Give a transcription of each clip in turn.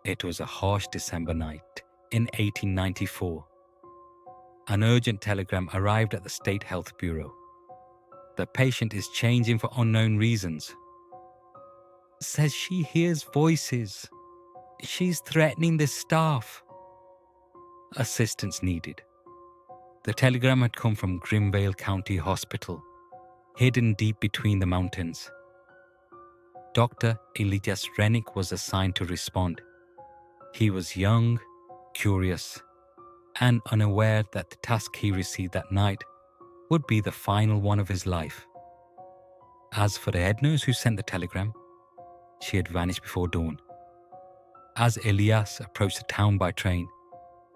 It was a harsh December night in 1894. An urgent telegram arrived at the State Health Bureau. The patient is changing for unknown reasons. Says she hears voices. She's threatening the staff. Assistance needed. The telegram had come from Grimvale County Hospital, hidden deep between the mountains. Dr. Elias Rennick was assigned to respond. He was young, curious, and unaware that the task he received that night would be the final one of his life. As for the head nurse who sent the telegram, she had vanished before dawn. As Elias approached the town by train,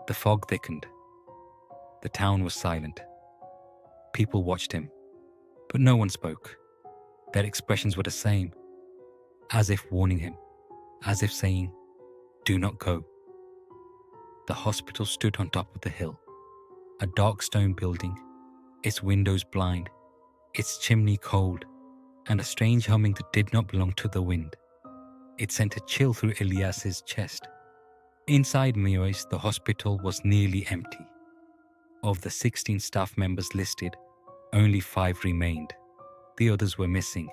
the fog thickened. The town was silent. People watched him, but no one spoke. Their expressions were the same, as if warning him, as if saying, "Do not go." The hospital stood on top of the hill, a dark stone building, its windows blind, its chimney cold, and a strange humming that did not belong to the wind. It sent a chill through Elias's chest. Inside Miois, the hospital was nearly empty. Of the 16 staff members listed, only 5 remained. The others were missing.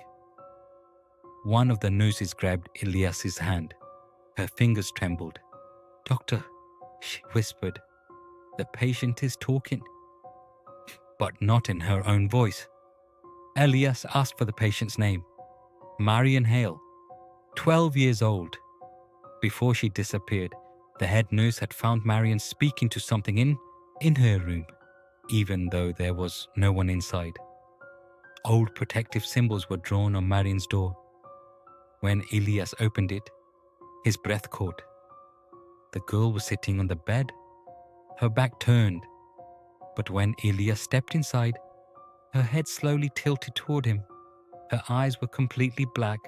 One of the nurses grabbed Elias's hand. Her fingers trembled. "Doctor," she whispered, "the patient is talking." But not in her own voice. Elias asked for the patient's name. Marion Hale, 12 years old. Before she disappeared, the head nurse had found Marion speaking to something in her room, even though there was no one inside. Old protective symbols were drawn on Marion's door. When Elias opened it, his breath caught. The girl was sitting on the bed, her back turned. But when Elias stepped inside, her head slowly tilted toward him. Her eyes were completely black,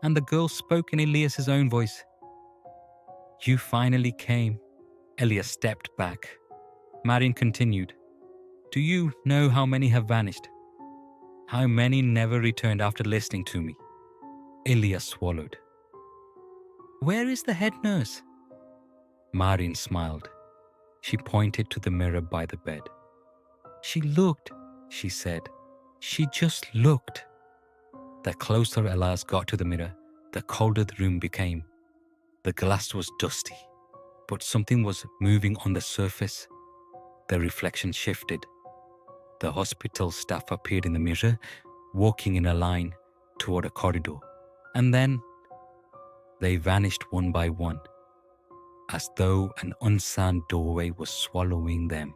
and the girl spoke in Elias's own voice. "You finally came." Elias stepped back. Marion continued, "Do you know how many have vanished? How many never returned after listening to me?" Elias swallowed. "Where is the head nurse?" Marion smiled. She pointed to the mirror by the bed. "She looked," she said. "She just looked." The closer Elias got to the mirror, the colder the room became. The glass was dusty, but something was moving on the surface. The reflection shifted. The hospital staff appeared in the mirror, walking in a line toward a corridor. And then they vanished one by one, as though an unsound doorway was swallowing them.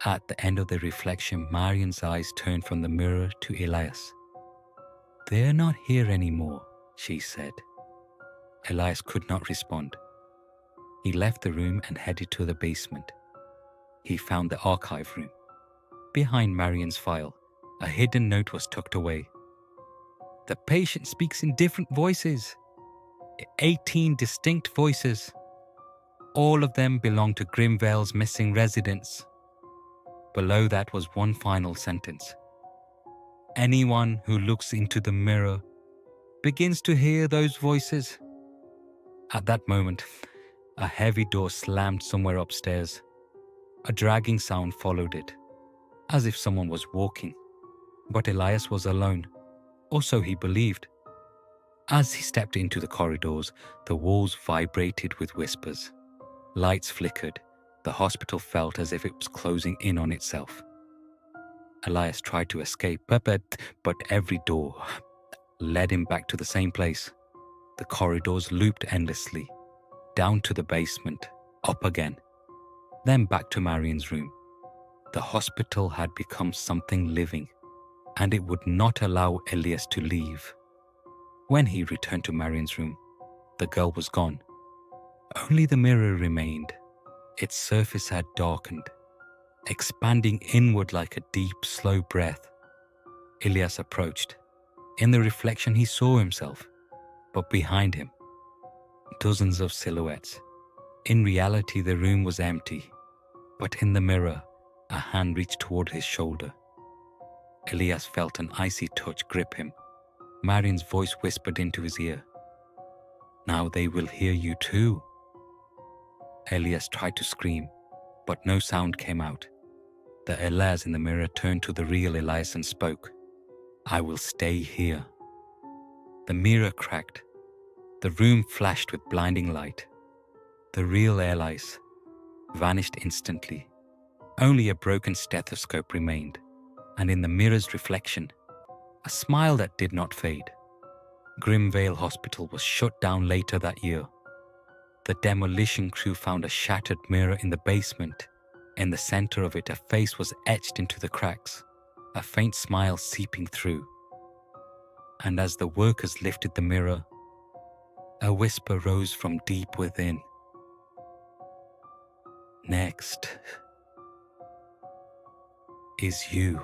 At the end of the reflection, Marion's eyes turned from the mirror to Elias. "They're not here anymore," she said. Elias could not respond. He left the room and headed to the basement. He found the archive room. Behind Marion's file, a hidden note was tucked away. "The patient speaks in different voices. 18 distinct voices. All of them belong to Grimvale's missing residents." Below that was one final sentence. "Anyone who looks into the mirror begins to hear those voices." At that moment, a heavy door slammed somewhere upstairs. A dragging sound followed it, as if someone was walking. But Elias was alone, or so he believed. As he stepped into the corridors, the walls vibrated with whispers. Lights flickered. The hospital felt as if it was closing in on itself. Elias tried to escape, but every door led him back to the same place. The corridors looped endlessly, down to the basement, up again, then back to Marion's room. The hospital had become something living, and it would not allow Elias to leave. When he returned to Marion's room, the girl was gone. Only the mirror remained. Its surface had darkened, expanding inward like a deep, slow breath. Elias approached. In the reflection, he saw himself, but behind him, dozens of silhouettes. In reality, the room was empty, but in the mirror, a hand reached toward his shoulder. Elias felt an icy touch grip him. Marion's voice whispered into his ear, Now they will hear you too. Elias tried to scream, but no sound came out. The Elias in the mirror turned to the real Elias and spoke. I will stay here. The mirror cracked. The room flashed with blinding light. The real Elias vanished instantly. Only a broken stethoscope remained, and in the mirror's reflection, a smile that did not fade. Grimvale Hospital was shut down later that year. The demolition crew found a shattered mirror in the basement. In the center of it, a face was etched into the cracks, a faint smile seeping through. And as the workers lifted the mirror, a whisper rose from deep within. Next is you.